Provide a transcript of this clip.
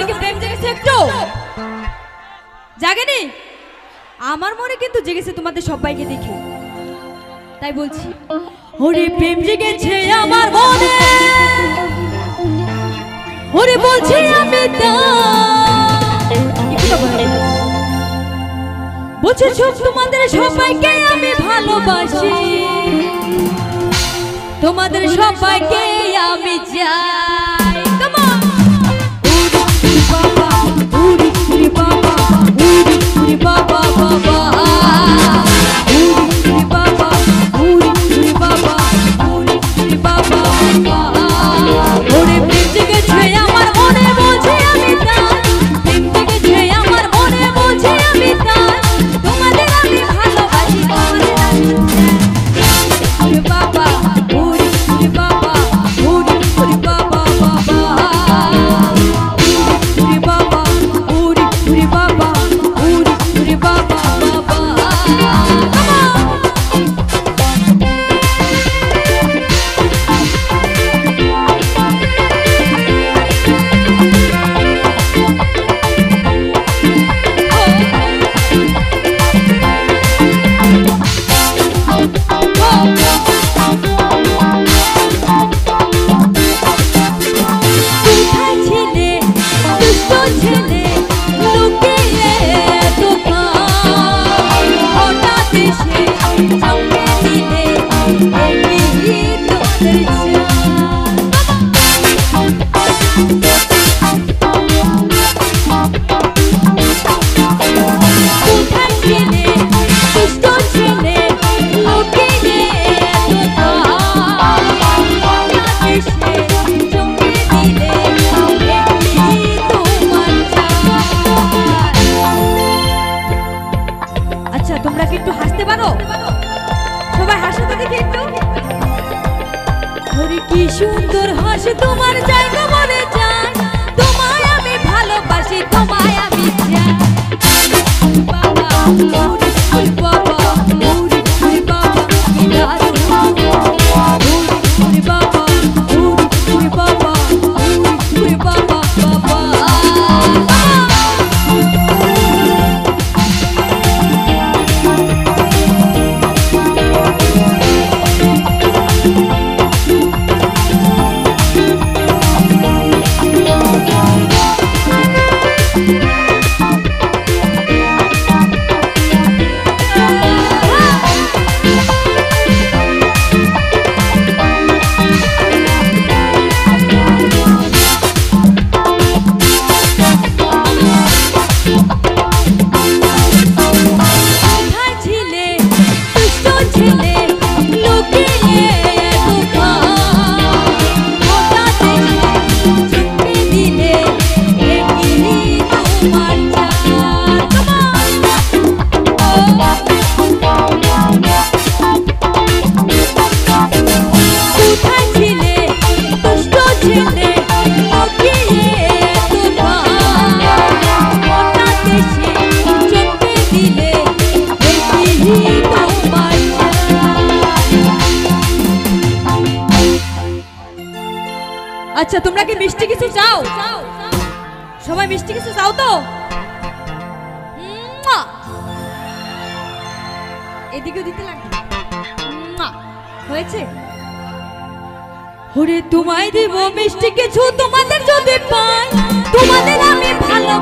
মনে কি প্রেম জেগেছে একটু? জাগেনি? আমার মনে কিন্তু জেগেছে তোমাদের সবাইকে দেখে, তাই বলছি ওরে প্রেম জেগেছে আমার মনে, ওরে বলছি আমি বলছি তোমাদের সবাইকে আমি ভালোবাসি, তোমাদের সবাইকে আমি চাই। বাবা উড়ি উড়ি বাবা উড়ি উড়ি বাবা বাবা উড়ি বাবা উড়ি উড়ি বাবা উড়ি উড়ি বাবা বাবা ওরে প্রেম জেগেছে আমার মনে বলছি আমি তাই, প্রেম জেগেছে আমার মনে বলছি আমি তাই, তোমাদের আমি ভালোবাসি, তোমাদের আমি চাই। বাবা উড়ি উড়ি বাবা উড়ি উড়ি বাবা বাবা উড়ি বাবা উড়ি উড়ি বাবা উড়ি উড়ি বাবা বাবা। আচ্ছা তোমরা কি একটু হাসতে পারো? সবাই হাসো তো দেখি একটু। আরে কি সুন্দর হাসি তোমার জায়গা মনে যায়, তোমায় আমি ভালোবাসি, তোমায় আমি চাই। বাবা উড়ি উড়ি বাবা উড়ি উড়ি বাবা কি দারুণ, উড়ি উড়ি বাবা উড়ি উড়ি বাবা উড়ি উড়ি বাবা বাবা। আচ্ছা তোমরা কি মিষ্টি কিছু চাও? সবাই মিষ্টি কিছু চাও তো? এদিকেও দিতে লাগবে হয়েছে। ওরে তোমায় দিব মিষ্টি কিছু, তোমাদের যদি পাই তোমাদের আমি ভালো